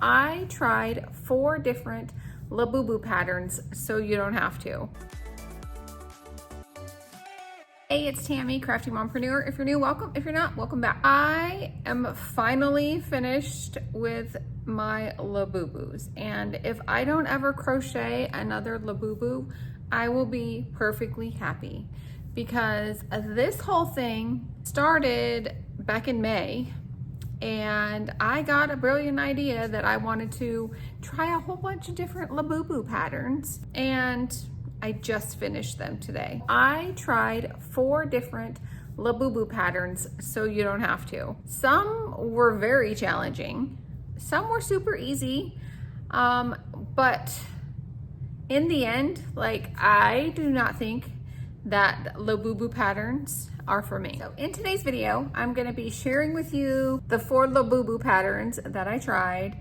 I tried 4 different Labubu patterns so you don't have to. Hey, it's Tammy, Crafty Mompreneur. If you're new, welcome. If you're not, welcome back. I am finally finished with my Labubus. And if I don't ever crochet another Labubu, I will be perfectly happy, because this whole thing started back in May, and I got a brilliant idea that I wanted to try a whole bunch of different Labubu patterns, and I just finished them today. I tried 4 different Labubu patterns so you don't have to. Some were very challenging, some were super easy, but in the end, like, I do not think that Labubu patterns are for me. So in today's video, I'm gonna be sharing with you the 4 Labubu patterns that I tried.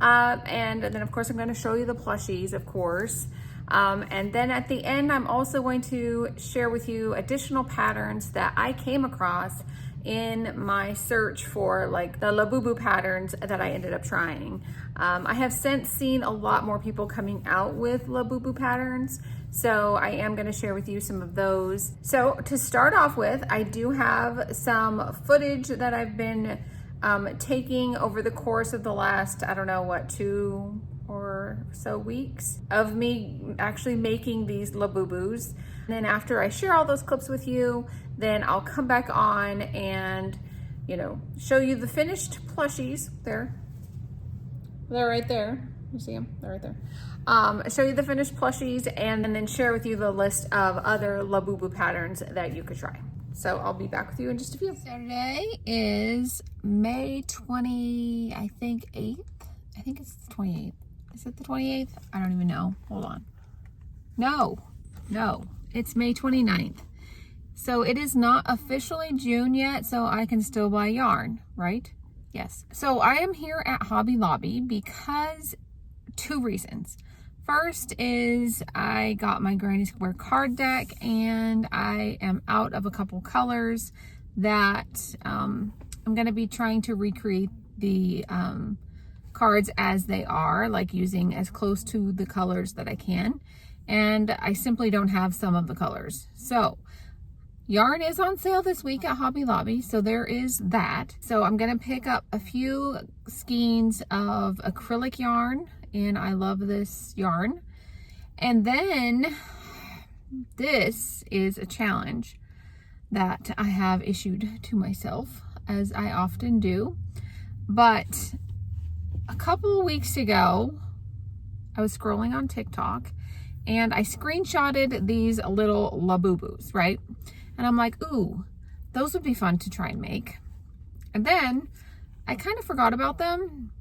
And then of course, I'm gonna show you the plushies, of course. And then at the end, I'm also going to share with you additional patterns that I came across in my search for like the Labubu patterns that I ended up trying. I have since seen a lot more people coming out with Labubu patterns, so I am going to share with you some of those. So to start off with, I do have some footage that I've been taking over the course of the last, I don't know what, 2 or so weeks of me actually making these Labubus. And then after I share all those clips with you, then I'll come back on and, you know, show you the finished plushies. They're right there. You see them? They're right there. Show you the finished plushies and then share with you the list of other Labubu patterns that you could try. So I'll be back with you in just a few. So today is May 20, I think 8th. I think it's the 28th. Is it the 28th? I don't even know. Hold on. No, it's May 29th. So it is not officially June yet, so I can still buy yarn, right? Yes. So I am here at Hobby Lobby because 2 reasons. First is I got my Granny Square card deck and I am out of a couple colors that I'm going to be trying to recreate the cards as they are, like using as close to the colors that I can. And I simply don't have some of the colors. So yarn is on sale this week at Hobby Lobby, so there is that. So I'm gonna pick up a few skeins of acrylic yarn, and I love this yarn. And then this is a challenge that I have issued to myself, as I often do. But a couple of weeks ago, I was scrolling on TikTok and I screenshotted these little Labubus, right? And I'm like, ooh, those would be fun to try and make. And then I kind of forgot about them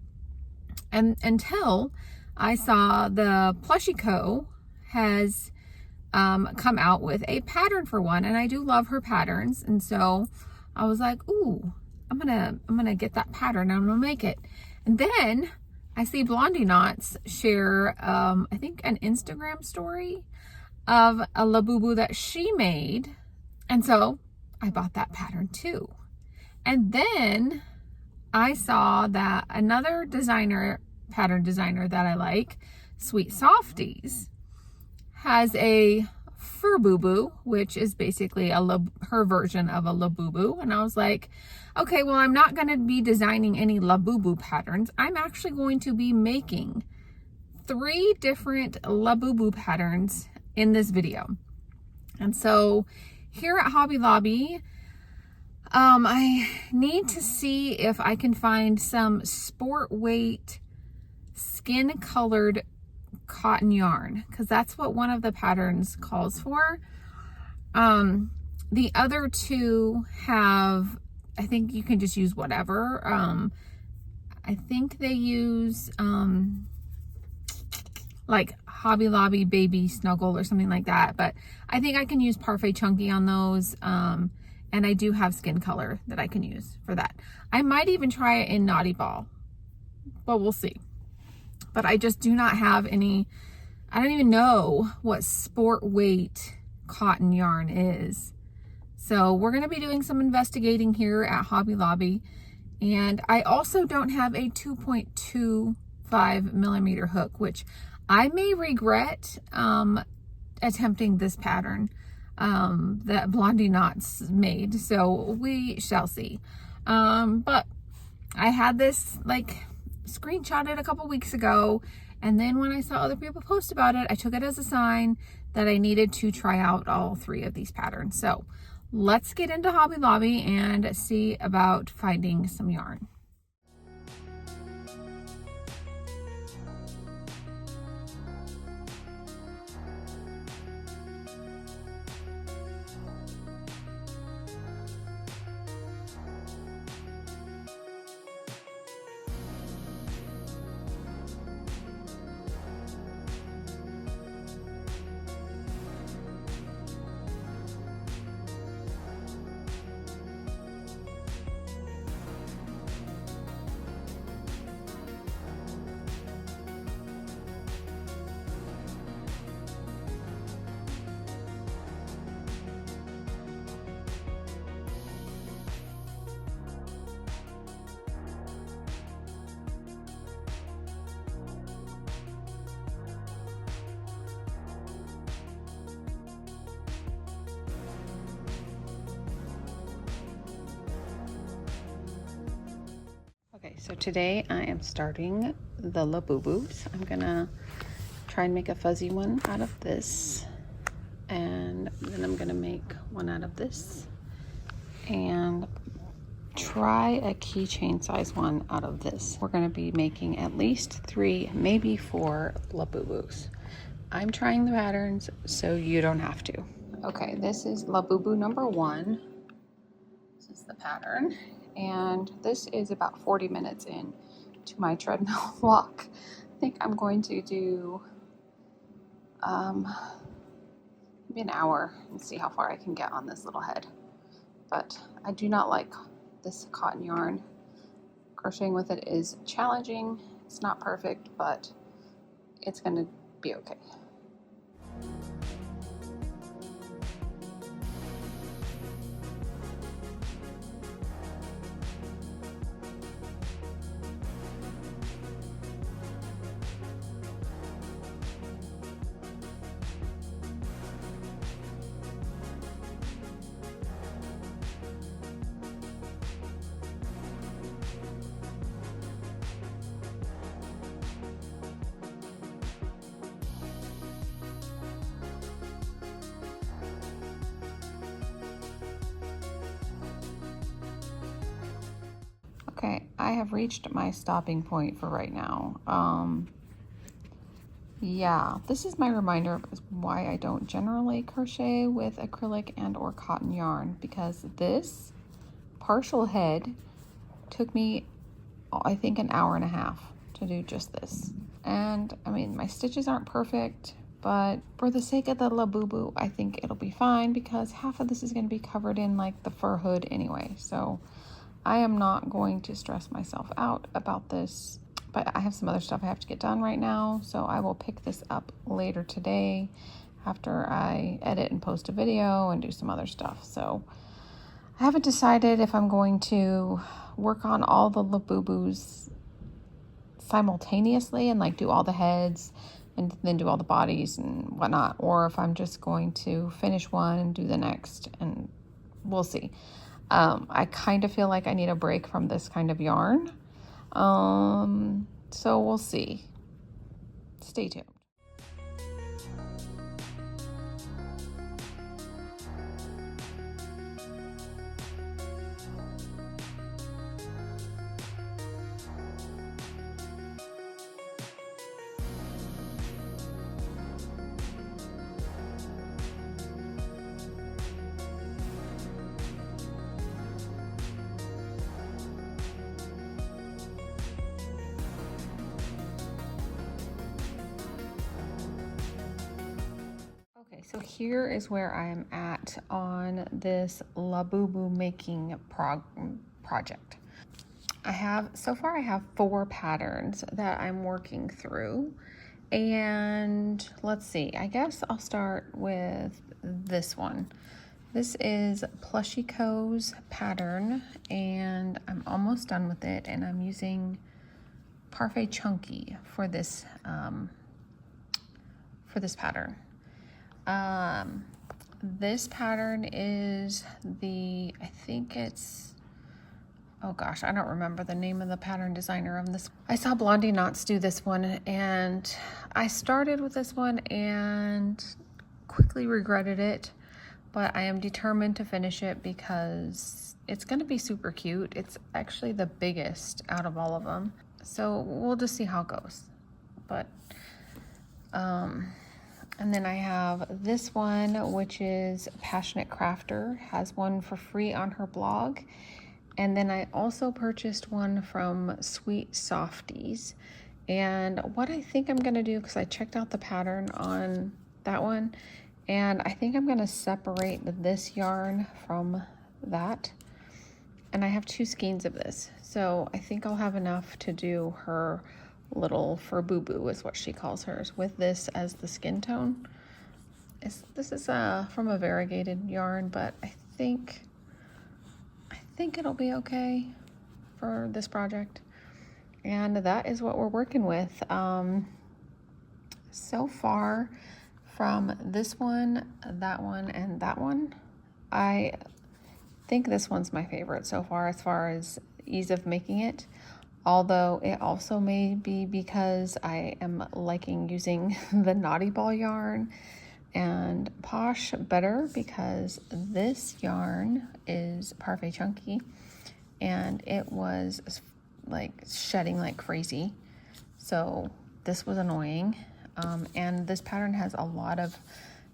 until I saw the Plushie Co. has come out with a pattern for one, and I do love her patterns. And so I was like, ooh, I'm gonna get that pattern and I'm gonna make it. And then I see Blondie Knots share, I think an Instagram story of a Labubu that she made. And so I bought that pattern too. And then I saw that another pattern designer that I like, Sweet Softies, has a fur boo-boo, which is basically her version of a Labubu. And I was like, okay, well, I'm not going to be designing any Labubu patterns. I'm actually going to be making 3 different Labubu patterns in this video. And so here at Hobby Lobby, I need to see if I can find some sport weight skin colored cotton yarn, because that's what one of the patterns calls for. The other 2 have, I think you can just use whatever. I think they use like Hobby Lobby Baby Snuggle or something like that, but I think I can use Parfait Chunky on those. And I do have skin color that I can use for that. I might even try it in Naughty Ball, but we'll see. But I just do not have any, I don't even know what sport weight cotton yarn is. So we're going to be doing some investigating here at Hobby Lobby. And I also don't have a 2.25 5mm hook, which I may regret attempting this pattern that Blondie Knots made, so we shall see. But I had this like screenshotted a couple weeks ago, and then when I saw other people post about it, I took it as a sign that I needed to try out all 3 of these patterns. So let's get into Hobby Lobby and see about finding some yarn. Okay, so today I am starting the Labubus. I'm gonna try and make a fuzzy one out of this, and then I'm gonna make one out of this, and try a keychain size one out of this. We're gonna be making at least 3, maybe 4 Labubus. I'm trying the patterns so you don't have to. Okay, this is Labubu number 1. This is the pattern. And this is about 40 minutes in to my treadmill walk. I think I'm going to do maybe an hour and see how far I can get on this little head. But I do not like this cotton yarn. Crocheting with it is challenging. It's not perfect, but it's going to be okay. Okay, I have reached my stopping point for right now. Yeah, this is my reminder of why I don't generally crochet with acrylic and or cotton yarn, because this partial head took me, I think, an hour and a half to do just this. And I mean, my stitches aren't perfect, but for the sake of the Labubu, I think it'll be fine, because half of this is going to be covered in like the fur hood anyway. So I am not going to stress myself out about this, but I have some other stuff I have to get done right now. So I will pick this up later today after I edit and post a video and do some other stuff. So I haven't decided if I'm going to work on all the Labubus simultaneously and like do all the heads and then do all the bodies and whatnot, or if I'm just going to finish one and do the next, and we'll see. I kind of feel like I need a break from this kind of yarn. So we'll see. Stay tuned. Okay, so here is where I am at on this Labubu making project. So far I have 4 patterns that I'm working through, and let's see, I guess I'll start with this one. This is Plushyco's pattern, and I'm almost done with it, and I'm using Parfait Chunky for this pattern. This pattern is the, I think it's, oh gosh, I don't remember the name of the pattern designer of this. I saw Blondie Knots do this one, and I started with this one and quickly regretted it, but I am determined to finish it because it's going to be super cute. It's actually the biggest out of all of them, so we'll just see how it goes. But and then I have this one, which is Passionate Crafter, has one for free on her blog. And then I also purchased one from Sweet Softies. And what I think I'm gonna do, because I checked out the pattern on that one, and I think I'm gonna separate this yarn from that. And I have 2 skeins of this, so I think I'll have enough to do her little fur boo-boo, is what she calls hers, with this as the skin tone. This is from a variegated yarn, but I think it'll be okay for this project. And that is what we're working with. So far, from this one, that one, and that one, I think this one's my favorite so far as ease of making it. Although it also may be because I am liking using the Naughty Ball yarn and Posh better, because this yarn is Parfait Chunky and it was like shedding like crazy. So this was annoying. And this pattern has a lot of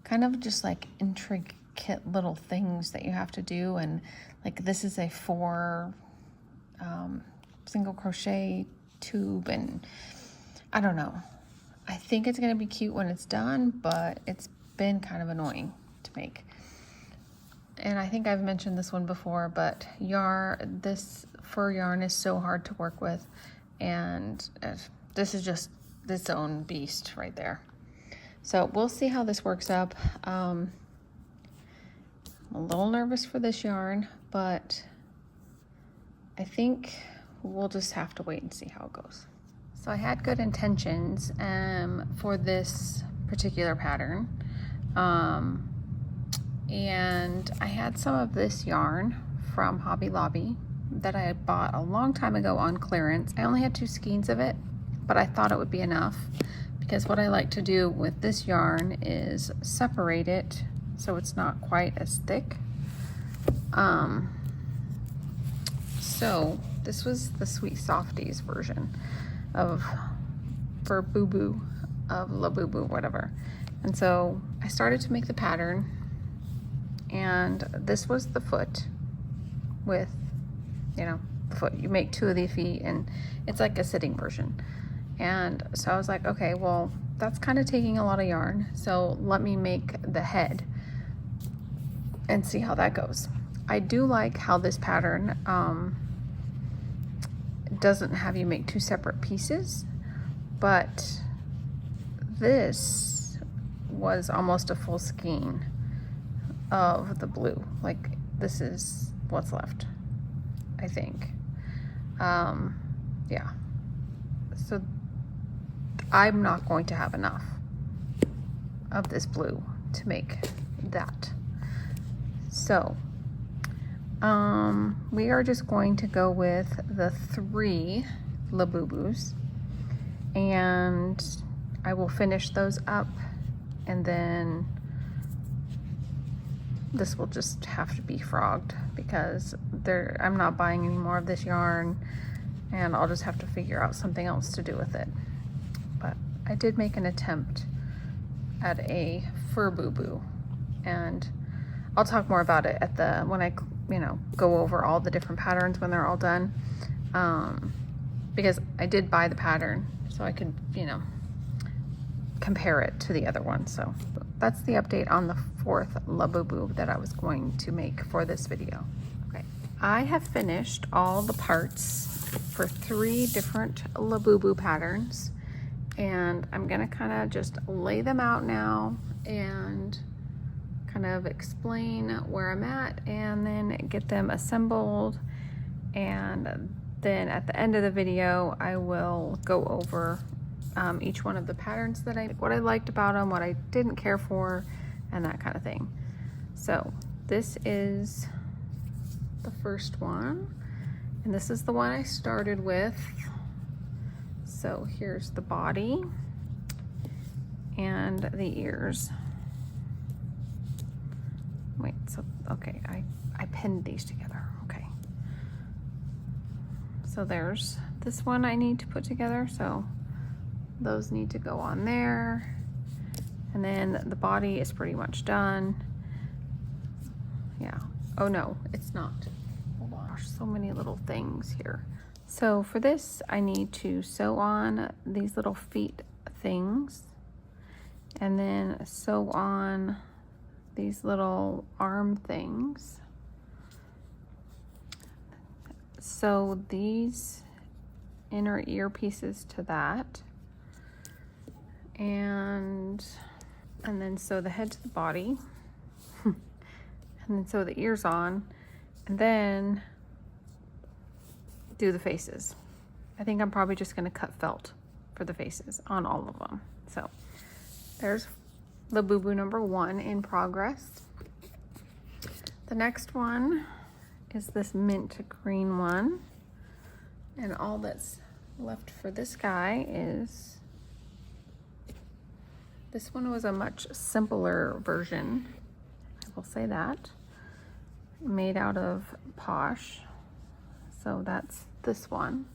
kind of just like intricate little things that you have to do. And like this is a 4 single crochet tube, and I don't know. I think it's gonna be cute when it's done, but it's been kind of annoying to make. And I think I've mentioned this one before, but this fur yarn is so hard to work with, and this is just its own beast right there. So we'll see how this works up. I'm a little nervous for this yarn, but I think we'll just have to wait and see how it goes. So I had good intentions for this particular pattern. And I had some of this yarn from Hobby Lobby that I had bought a long time ago on clearance. I only had 2 skeins of it, but I thought it would be enough, because what I like to do with this yarn is separate it so it's not quite as thick. So this was the Sweet Softies version of for Boo Boo of Labubu, whatever. And so I started to make the pattern, and this was the foot with, you know, the foot. You make 2 of the feet, and it's like a sitting version. And so I was like, okay, well, that's kind of taking a lot of yarn, so let me make the head and see how that goes. I do like how this pattern doesn't have you make 2 separate pieces, but this was almost a full skein of the blue. Like, this is what's left, I think. Yeah, so I'm not going to have enough of this blue to make that. So we are just going to go with the 3 Labubus, and I will finish those up, and then this will just have to be frogged because I'm not buying any more of this yarn, and I'll just have to figure out something else to do with it. But I did make an attempt at a fur boo-boo, and I'll talk more about it when I go over all the different patterns when they're all done, because I did buy the pattern so I could compare it to the other one. So that's the update on the 4th Labubu that I was going to make for this video. Okay, I have finished all the parts for 3 different Labubu patterns, and I'm gonna kind of just lay them out now and kind of explain where I'm at, and then get them assembled. And then at the end of the video, I will go over each one of the patterns that what I liked about them, what I didn't care for, and that kind of thing. So this is the first one, and this is the one I started with. So here's the body and the ears. Wait, so, okay, I pinned these together, okay. So there's this one I need to put together, so those need to go on there. And then the body is pretty much done. Yeah, oh no, it's not. Hold on, there's so many little things here. So for this, I need to sew on these little feet things, and then sew on these little arm things. Sew these inner ear pieces to that, and then sew the head to the body, and then sew the ears on, and then do the faces. I think I'm probably just gonna cut felt for the faces on all of them. So there's Labubu number 1 in progress. The next one is this mint green one, and all that's left for this guy is, this one was a much simpler version, I will say that, made out of Posh. So that's this one.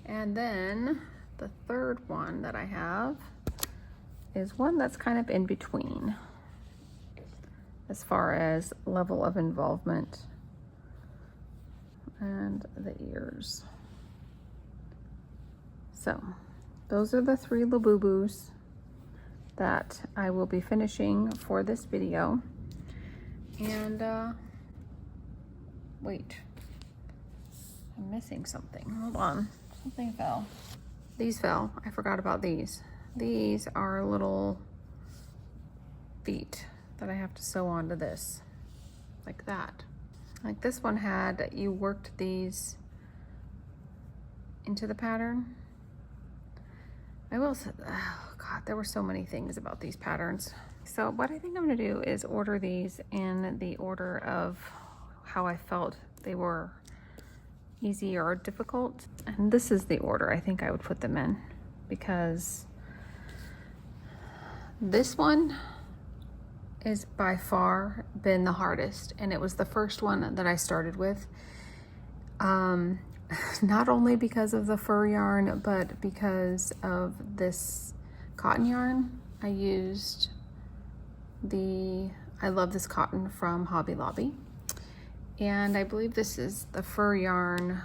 And then the third one that I have is one that's kind of in between as far as level of involvement and the ears. So those are the 3 Labubus that I will be finishing for this video. And wait, I'm missing something. Hold on, something fell. These fell, I forgot about these. These are little feet that I have to sew onto this, like that. Like this one had, you worked these into the pattern. I will say, oh God, there were so many things about these patterns. So what I think I'm gonna do is order these in the order of how I felt they were easy or difficult. And this is the order I think I would put them in, because this one is by far been the hardest, and it was the first one that I started with. Not only because of the fur yarn, but because of this cotton yarn. I used I love this cotton from Hobby Lobby, and I believe this is the fur yarn.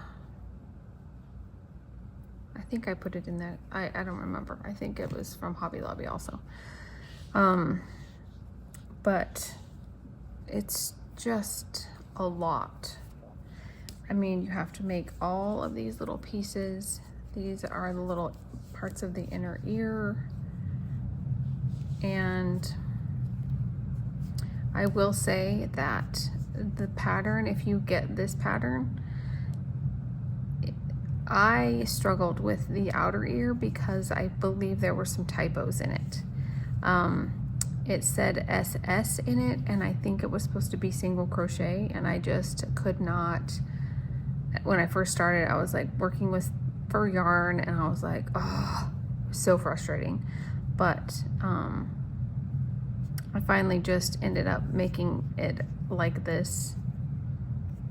I think I put it in that, I don't remember. I think it was from Hobby Lobby also. But it's just a lot. I mean, you have to make all of these little pieces. These are the little parts of the inner ear. And I will say that the pattern, if you get this pattern, I struggled with the outer ear because I believe there were some typos in it. It said SS in it, and I think it was supposed to be single crochet, and I just could not. When I first started, I was like working with fur yarn, and I was like, oh, so frustrating. But I finally just ended up making it like this,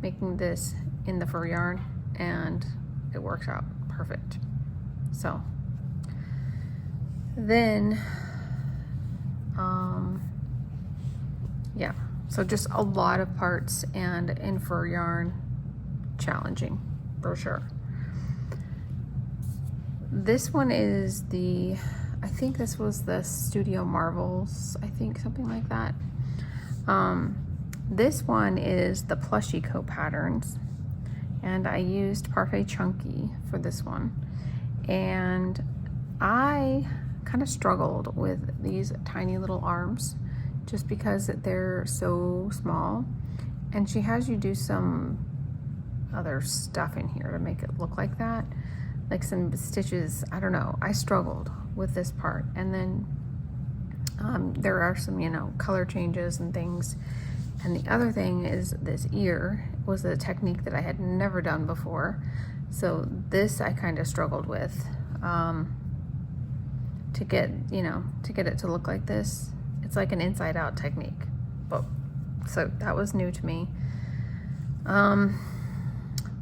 making this in the fur yarn, and it works out perfect. So then yeah, so just a lot of parts, and in fur yarn, challenging for sure. This one is I think this was the Studio Marvels, I think, something like that. This one is the Plushie Co patterns, and I used Parfait Chunky for this one, and I kind of struggled with these tiny little arms just because they're so small, And she has you do some other stuff in here to make it look like that, like some stitches. I don't know, I struggled with this part. And then there are some, you know, color changes and things. And the other thing is this ear was a technique that I had never done before. So this I kind of struggled with to get, you know, to get it to look like this. It's like an inside out technique, but so that was new to me.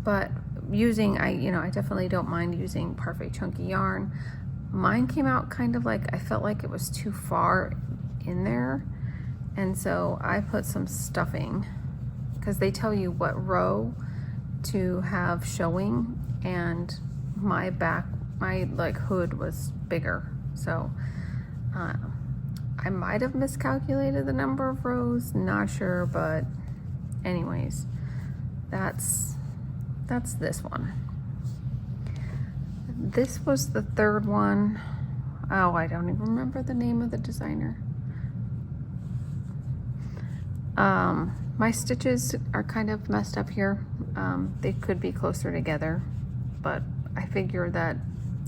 But using, I definitely don't mind using Parfait chunky yarn. Mine came out kind of like, I felt like it was too far in there. And so I put some stuffing, because they tell you what row to have showing, and my like hood was bigger. So I might have miscalculated the number of rows, not sure, but anyways, that's this one. This was the third one. Oh, I don't even remember the name of the designer. My stitches are kind of messed up here. They could be closer together, but I figure that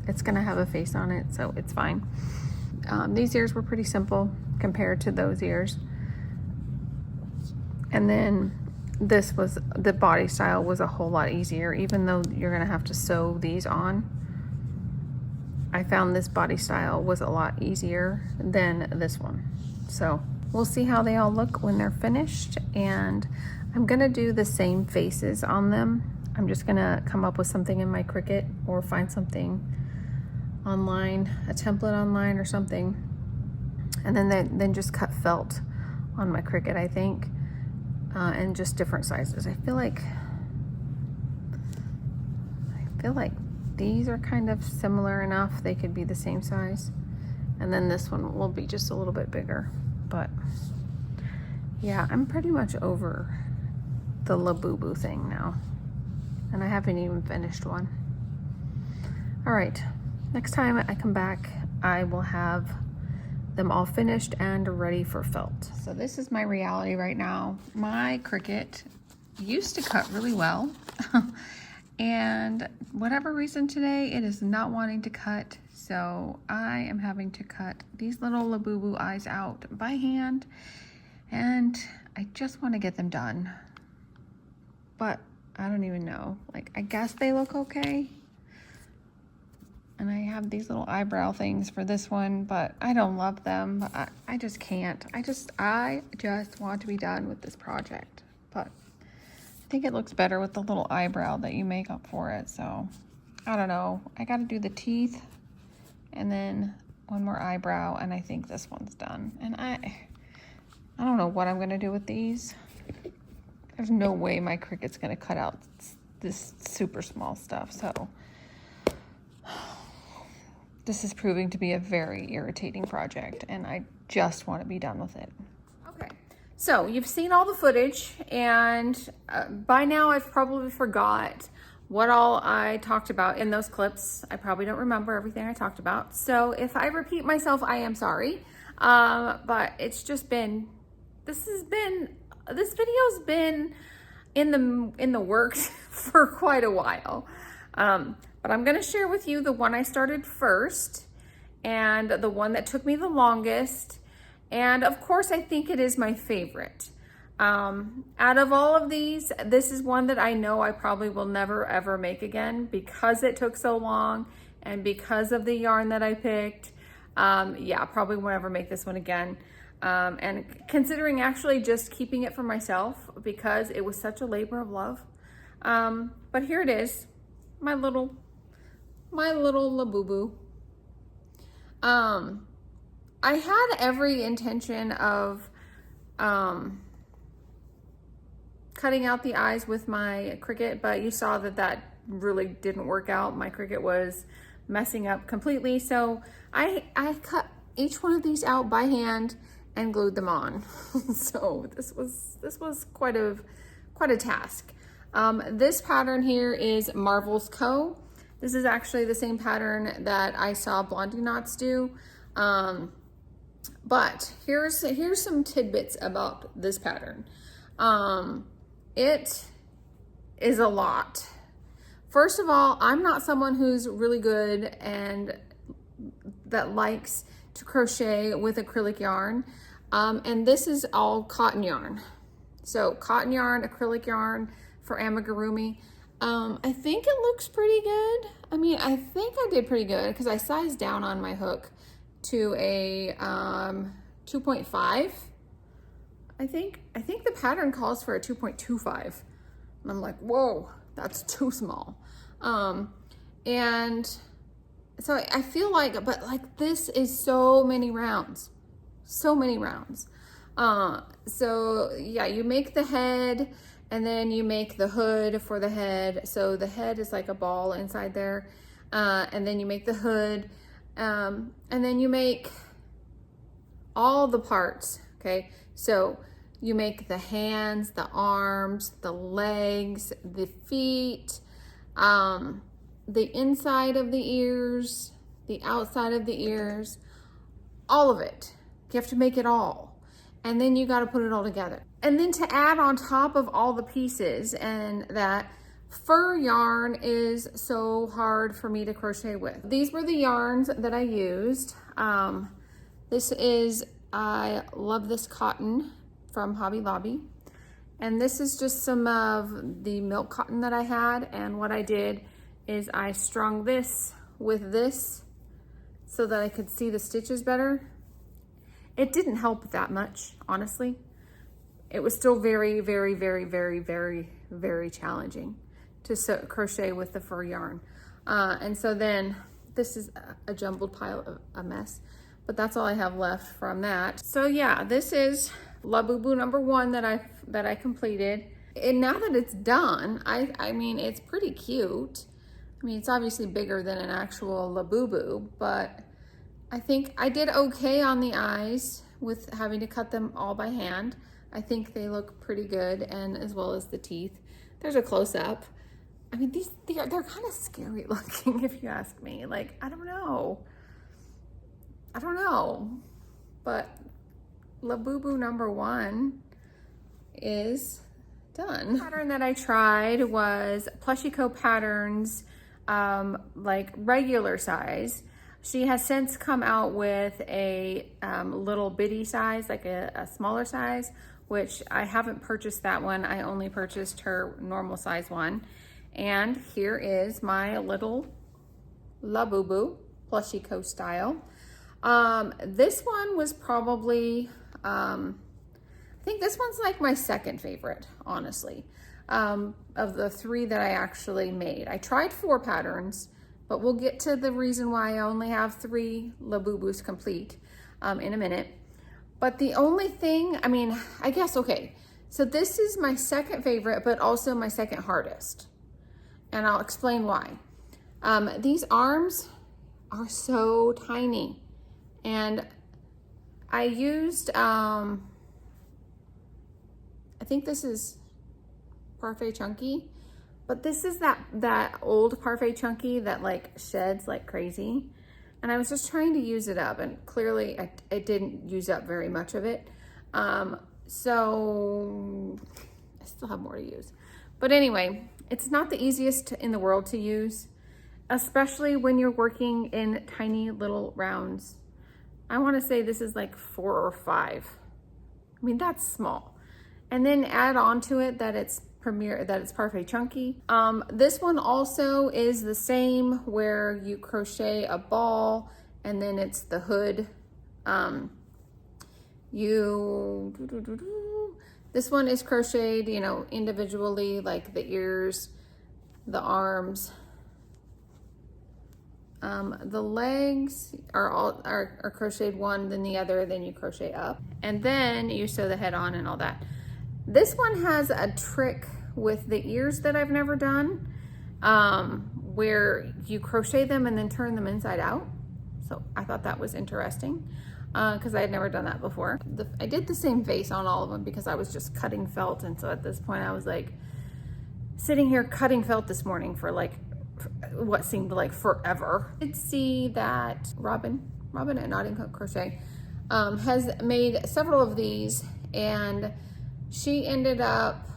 it's gonna have a face on it, so it's fine. These ears were pretty simple compared to those ears. And then this was, the body style was a whole lot easier, even though you're gonna have to sew these on. I found this body style was a lot easier than this one. So we'll see how they all look when they're finished, and I'm gonna do the same faces on them. I'm just gonna come up with something in my Cricut or find something online, a template online or something, and then just cut felt on my Cricut, I think, and just different sizes. I feel like these are kind of similar enough, they could be the same size, and then this one will be just a little bit bigger. But yeah, I'm pretty much over the Labubu thing now, and I haven't even finished one. All right, next time I come back, I will have them all finished and ready for felt. So this is my reality right now. My Cricut used to cut really well and whatever reason today, it is not wanting to cut. So I am having to cut these little Labubu eyes out by hand, and I just want to get them done. But I don't even know, like, I guess they look okay. And I have these little eyebrow things for this one, but I don't love them. I just can't. I just want to be done with this project. But I think it looks better with the little eyebrow that you make up for it. So I don't know. I got to do the teeth and then one more eyebrow, and I think this one's done. And I don't know what I'm going to do with these. There's no way my Cricut's going to cut out this super small stuff. So this is proving to be a very irritating project, and I just want to be done with it. Okay, so you've seen all the footage, and by now I've probably forgot what all I talked about in those clips. I probably don't remember everything I talked about. So if I repeat myself, I am sorry. But it's just been, this video's been in the works for quite a while. But I'm gonna share with you the one I started first, and the one that took me the longest. And of course, I think it is my favorite. Out of all of these, this is one that I know I probably will never ever make again, because it took so long and because of the yarn that I picked. Yeah, probably won't ever make this one again. And considering actually just keeping it for myself, because it was such a labor of love. But here it is, my little Labubu. I had every intention of cutting out the eyes with my Cricut, but you saw that really didn't work out. My Cricut was messing up completely. So I cut each one of these out by hand and glued them on. So this was quite a task. This pattern here is Marvel's Co. This is actually the same pattern that I saw Blondie Knots do. But here's some tidbits about this pattern. it is a lot. First of all, I'm not someone who's really good and that likes to crochet with acrylic yarn. And this is all cotton yarn. So cotton yarn, acrylic yarn for amigurumi. I think it looks pretty good. I mean, I think I did pretty good because I sized down on my hook to a 2.5. I think the pattern calls for a 2.25. And I'm like, whoa, that's too small. And so I feel like, but like this is so many rounds. So many rounds. So yeah, you make the head and then you make the hood for the head. So the head is like a ball inside there. And then you make the hood. And then you make all the parts. Okay. So you make the hands, the arms, the legs, the feet, the inside of the ears, the outside of the ears, all of it. You have to make it all. And then you got to put it all together. And then to add on top of all the pieces, and that fur yarn is so hard for me to crochet with. These were the yarns that I used. This is, I love this cotton from Hobby Lobby. And this is just some of the milk cotton that I had. And what I did is I strung this with this so that I could see the stitches better. It didn't help that much, honestly. It was still very, very, very, very, very, very challenging to crochet with the fur yarn. And so then this is a jumbled pile of a mess, but that's all I have left from that. So yeah, this is Labubu number 1 that I completed. And now that it's done, I mean, it's pretty cute. I mean, it's obviously bigger than an actual Labubu, but I think I did okay on the eyes with having to cut them all by hand. I think they look pretty good, and as well as the teeth. There's a close-up. I mean, they're kind of scary looking, if you ask me. Like, I don't know. But Labubu number 1 is done. The pattern that I tried was Plushico Patterns, like regular size. She has since come out with a little bitty size, like a smaller size, which I haven't purchased that one. I only purchased her normal size one. And here is my little Labubu, Plushico style. This one was probably, I think this one's like my second favorite, honestly, of the 3 that I actually made. I tried 4 patterns, but we'll get to the reason why I only have 3 Labubus complete in a minute. But the only thing, I mean, I guess, okay, so this is my second favorite, but also my second hardest. And I'll explain why. These arms are so tiny. And I used, I think this is Parfait Chunky, but this is that old Parfait Chunky that like sheds like crazy. And I was just trying to use it up, and clearly I didn't use up very much of it. So I still have more to use. But anyway, it's not the easiest in the world to use, especially when you're working in tiny little rounds. I want to say this is like 4 or 5. I mean, that's small. And then add on to it that it's Parfait Chunky. This one also is the same, where you crochet a ball and then it's the hood. This one is crocheted, you know, individually, like the ears, the arms. The legs are crocheted one, then the other, then you crochet up, and then you sew the head on and all that. This one has a trick with the ears that I've never done, where you crochet them and then turn them inside out. So I thought that was interesting, because I had never done that before. I did the same face on all of them because I was just cutting felt, and so at this point I was like sitting here cutting felt this morning for like what seemed like forever. I did see that Robin at Notting Hook Crochet has made several of these, and she ended up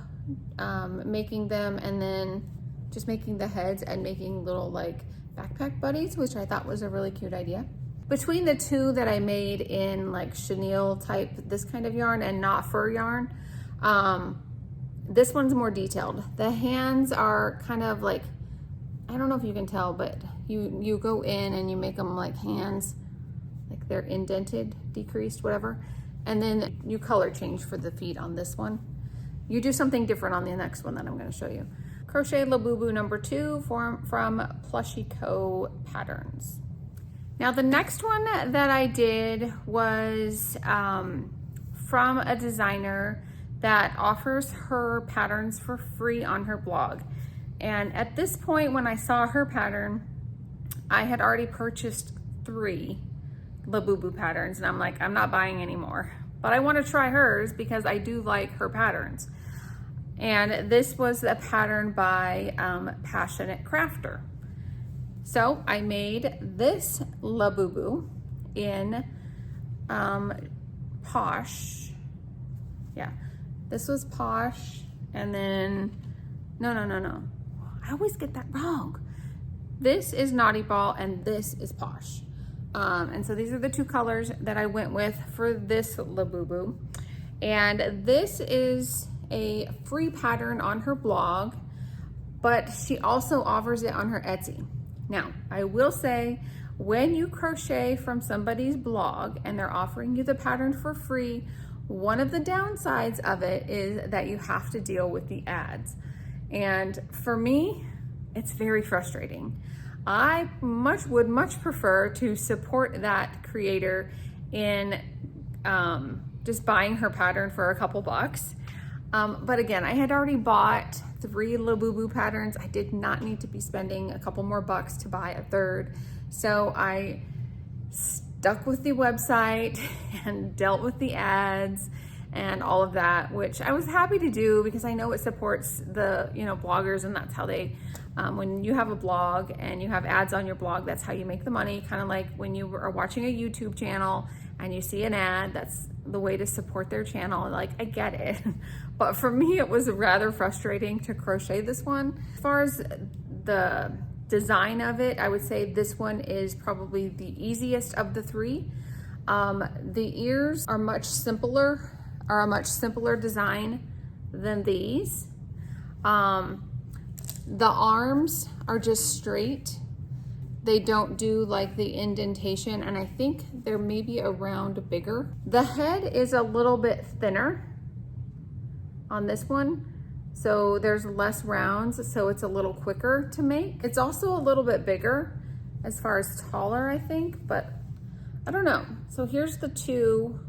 making them and then just making the heads and making little like backpack buddies, which I thought was a really cute idea. Between the two that I made in like chenille type, this kind of yarn, and not fur yarn, this one's more detailed. The hands are kind of like, I don't know if you can tell, but you go in and you make them like hands, like they're indented, decreased, whatever. And then you color change for the feet on this one. You do something different on the next one that I'm going to show you. Crochet Labubu number 2 from Plushy Co patterns. Now the next one that I did was from a designer that offers her patterns for free on her blog. And at this point, when I saw her pattern, I had already purchased 3 Labubu patterns, and I'm like, I'm not buying any more. But I want to try hers because I do like her patterns. And this was a pattern by Passionate Crafter. So I made this Labubu in Posh. Yeah, this was Posh, and then, no. I always get that wrong. This is Naughty Ball and this is Posh. And so these are the 2 colors that I went with for this Labubu. And this is a free pattern on her blog, but she also offers it on her Etsy. Now, I will say, when you crochet from somebody's blog and they're offering you the pattern for free, one of the downsides of it is that you have to deal with the ads. And for me, it's very frustrating. I would much prefer to support that creator in just buying her pattern for a couple bucks. But again, I had already bought 3 Labubu patterns. I did not need to be spending a couple more bucks to buy a 3rd. So I stuck with the website and dealt with the ads and all of that, which I was happy to do because I know it supports the, bloggers, and that's how they, when you have a blog and you have ads on your blog, that's how you make the money. Kind of like when you are watching a YouTube channel and you see an ad, that's the way to support their channel. Like, I get it. But for me, it was rather frustrating to crochet this one. As far as the design of it, I would say this one is probably the easiest of the 3. The ears are a much simpler design than these. The arms are just straight. They don't do like the indentation, and I think they're maybe a round bigger. The head is a little bit thinner on this one, so there's less rounds, so it's a little quicker to make. It's also a little bit bigger as far as taller, I think, but I don't know. So here's the 2.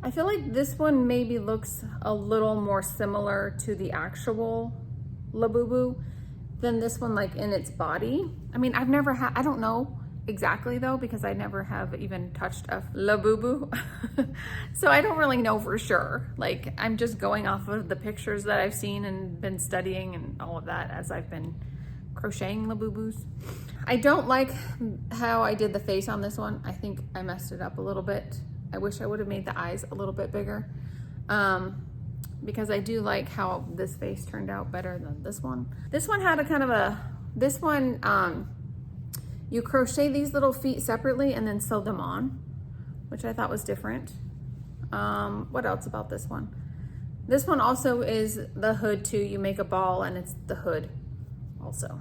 I feel like this one maybe looks a little more similar to the actual Labubu than this one, like in its body. I mean, I don't know exactly though, because I never have even touched a Labubu. So I don't really know for sure. Like, I'm just going off of the pictures that I've seen and been studying and all of that as I've been crocheting Labubus. I don't like how I did the face on this one. I think I messed it up a little bit. I wish I would have made the eyes a little bit bigger, because I do like how this face turned out better than this one. This one had a kind of you crochet these little feet separately and then sew them on, which I thought was different. What else about this one? This one also is the hood too. You make a ball and it's the hood also.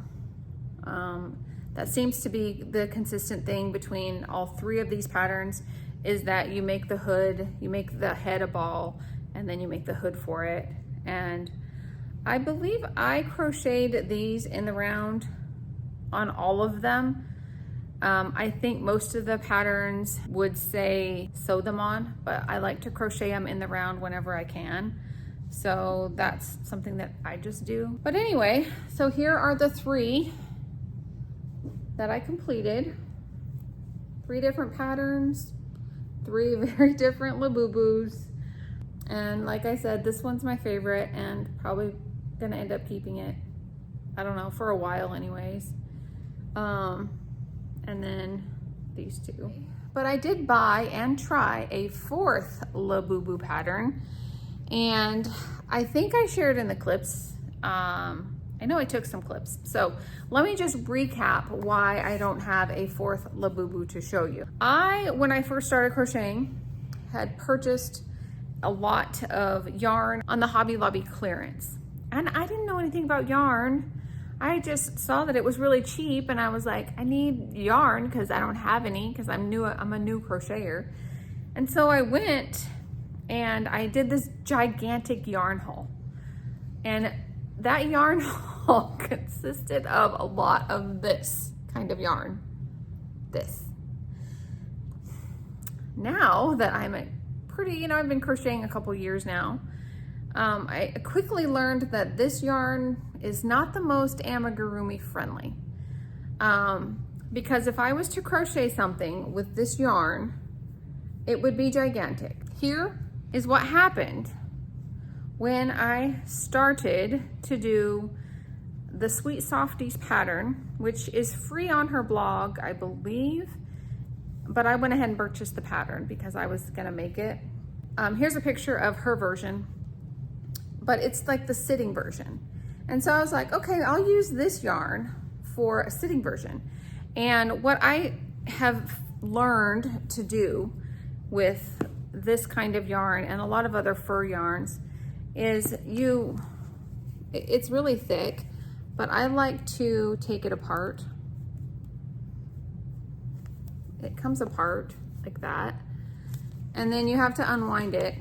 That seems to be the consistent thing between all 3 of these patterns, is that you make the hood, you make the head a ball, and then you make the hood for it. And I believe I crocheted these in the round on all of them. I think most of the patterns would say sew them on, but I like to crochet them in the round whenever I can. So that's something that I just do. But anyway, so here are the 3 that I completed. 3 different patterns, 3 very different Labubus. And like I said, this one's my favorite and probably gonna end up keeping it, I don't know, for a while anyways. And then these 2. But I did buy and try a 4th Labubu pattern, And I think I shared in the clips. I know I took some clips. So let me just recap why I don't have a fourth Labubu to show you. When I first started crocheting, had purchased a lot of yarn on the Hobby Lobby clearance. And I didn't know anything about yarn. I just saw that it was really cheap and I was like, I need yarn because I don't have any because I'm a new crocheter. And so I went and I did this gigantic yarn haul. And that yarn haul consisted of a lot of this kind of yarn. This. Now that I'm a pretty, I've been crocheting a couple years now, I quickly learned that this yarn is not the most amigurumi friendly. Because if I was to crochet something with this yarn, it would be gigantic. Here is what happened when I started to do the Sweet Softies pattern, which is free on her blog, I believe, but I went ahead and purchased the pattern because I was gonna make it. Here's a picture of her version, but it's like the sitting version. And so I was like, okay, I'll use this yarn for a sitting version. And what I have learned to do with this kind of yarn and a lot of other fur yarns is it's really thick, but I like to take it apart. It comes apart like that. And then you have to unwind it.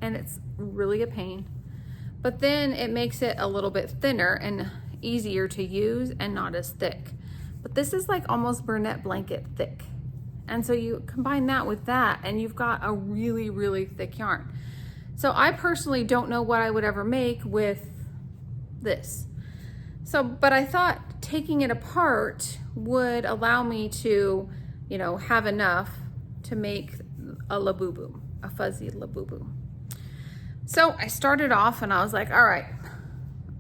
And it's really a pain. But then it makes it a little bit thinner and easier to use and not as thick. But this is like almost Burnett blanket thick. And so you combine that with that and you've got a really, really thick yarn. So I personally don't know what I would ever make with this. So, but I thought taking it apart would allow me to, have enough to make a Labubu, a fuzzy Labubu. So I started off and I was like, all right,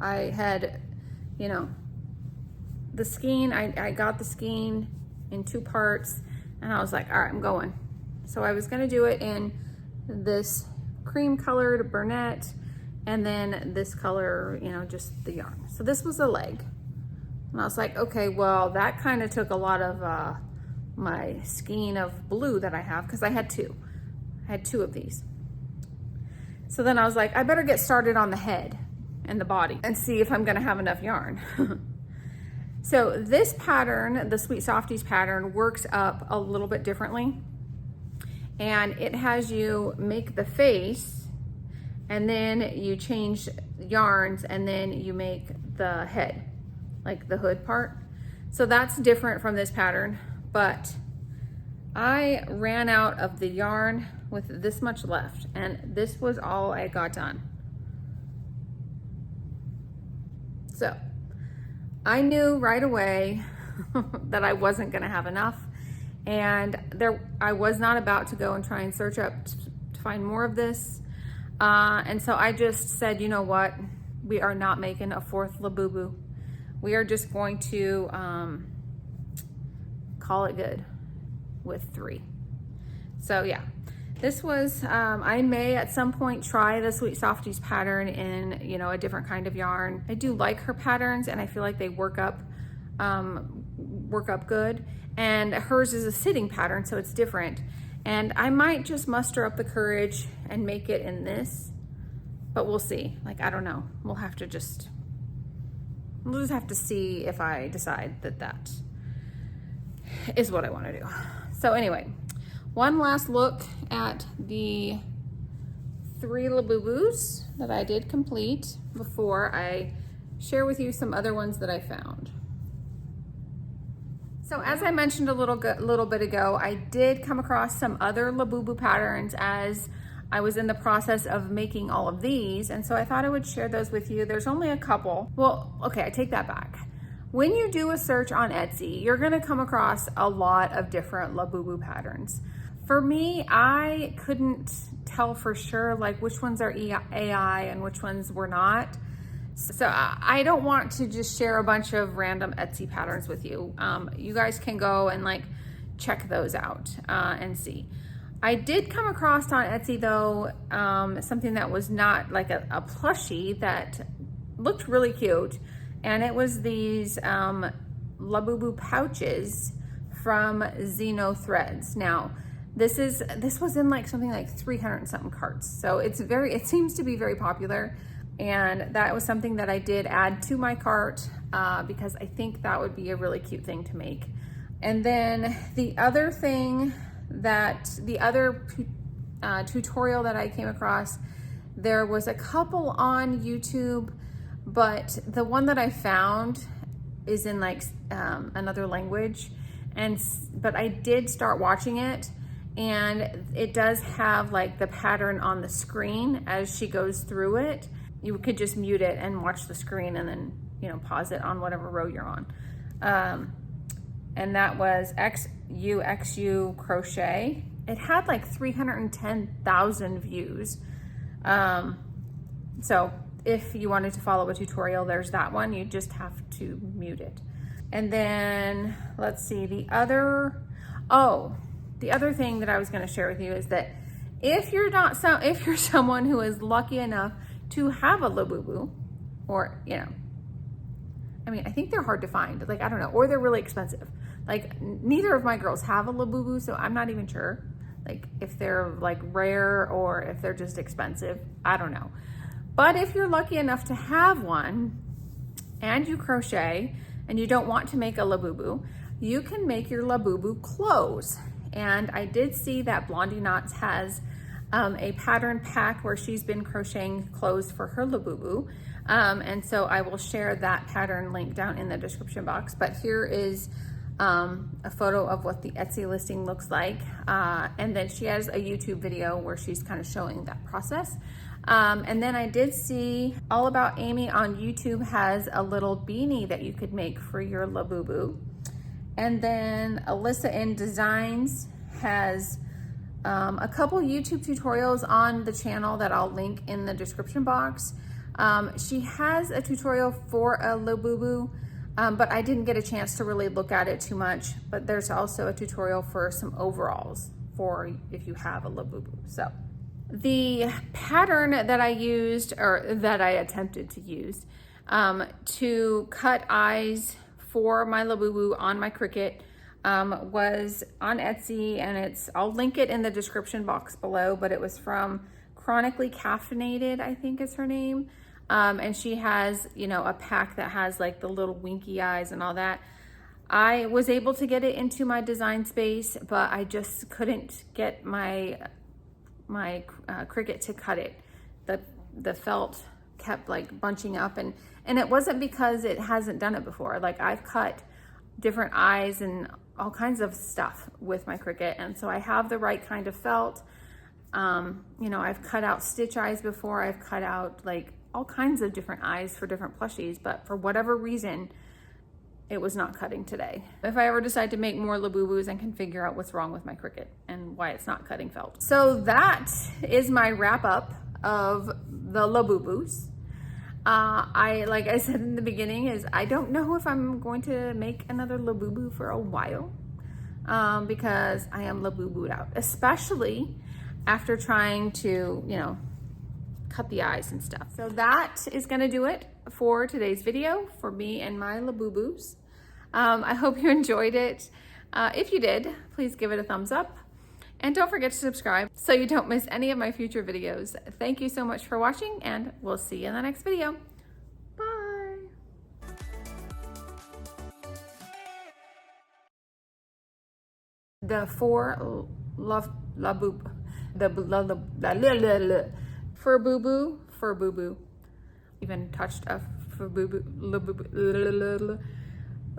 I had, the skein, I got the skein in 2 parts and I was like, all right, I'm going. So I was gonna do it in this cream colored Burnett and then this color, just the yarn. So this was a leg. And I was like, okay, well, that kind of took a lot of my skein of blue that I have because I had 2. I had 2 of these. So then I was like, I better get started on the head and the body and see if I'm gonna have enough yarn. So this pattern, the Sweet Softies pattern, works up a little bit differently. And it has you make the face and then you change yarns and then you make the head, like the hood part. So that's different from this pattern, but I ran out of the yarn with this much left and this was all I got done. So I knew right away that I wasn't gonna have enough and I was not about to go and try and search up to find more of this. And so I just said, you know what? We are not making a 4th Labubu. We are just going to call it good with 3. So yeah, this was, I may at some point try the Sweet Softies pattern in, a different kind of yarn. I do like her patterns and I feel like they work up good. And hers is a sitting pattern, so it's different. And I might just muster up the courage and make it in this, but we'll see. Like, I don't know. We'll just have to see if I decide that is what I want to do. So anyway, one last look at the 3 Labubus that I did complete before I share with you some other ones that I found. So as I mentioned a little bit ago, I did come across some other Labubu patterns as I was in the process of making all of these. And so I thought I would share those with you. There's only a couple. Well, okay, I take that back. When you do a search on Etsy, you're gonna come across a lot of different Labubu patterns. For me, I couldn't tell for sure like which ones are AI and which ones were not. So I don't want to just share a bunch of random Etsy patterns with you. You guys can go and like check those out and see. I did come across on Etsy though, something that was not like a plushie that looked really cute. And it was these Labubu pouches from Zeno Threads. Now, this was in like something like 300 and something carts. So it seems to be very popular. And that was something that I did add to my cart because I think that would be a really cute thing to make. And then the other thing tutorial that I came across, there was a couple on YouTube, but the one that I found is in like another language. But I did start watching it, and it does have like the pattern on the screen as she goes through it. You could just mute it and watch the screen and then, you know, pause it on whatever row you're on. And that was Labubu Crochet. It had like 310,000 views. So if you wanted to follow a tutorial, there's that one. You just have to mute it. And then let's see, the other thing that I was going to share with you is that if you're someone who is lucky enough to have a Labubu, or, you know, I mean, I think they're hard to find. Like, I don't know, or they're really expensive. Like, neither of my girls have a Labubu, so I'm not even sure, like, if they're like rare or if they're just expensive. I don't know. But if you're lucky enough to have one and you crochet and you don't want to make a Labubu, you can make your Labubu clothes. And I did see that Blondie Knots has a pattern pack where she's been crocheting clothes for her Labubu. And so I will share that pattern link down in the description box. But here is a photo of what the Etsy listing looks like. And then she has a YouTube video where she's kind of showing that process. And then I did see All About Amy on YouTube has a little beanie that you could make for your Labubu. And then Alyssa in Designs has a couple YouTube tutorials on the channel that I'll link in the description box. She has a tutorial for a Labubu, but I didn't get a chance to really look at it too much. But there's also a tutorial for some overalls for if you have a Labubu. So the pattern that I used, or that I attempted to use, to cut eyes for my Labubu on my Cricut was on Etsy, and I'll link it in the description box below, but it was from Chronically Caffeinated, I think is her name. And she has, you know, a pack that has like the little winky eyes and all that. I was able to get it into my design space, but I just couldn't get my Cricut to cut it. The felt kept like bunching up, and it wasn't because it hasn't done it before. Like, I've cut different eyes and all kinds of stuff with my Cricut, and so I have the right kind of felt. You know, I've cut out stitch eyes before. I've cut out like all kinds of different eyes for different plushies, but for whatever reason, it was not cutting today. If I ever decide to make more Labubus, I can figure out what's wrong with my Cricut and why it's not cutting felt. So that is my wrap up of the Labubus. Like I said in the beginning, I don't know if I'm going to make another Labubu for a while, because I am Labubu'd out, especially after trying to, you know, cut the eyes and stuff. So that is gonna do it for today's video for me and my Labubus. I hope you enjoyed it. If you did, please give it a thumbs up. And don't forget to subscribe so you don't miss any of my future videos. Thank you so much for watching, and we'll see you in the next video. Bye. The four Labubu. For boo boo. Even touched a for boo boo.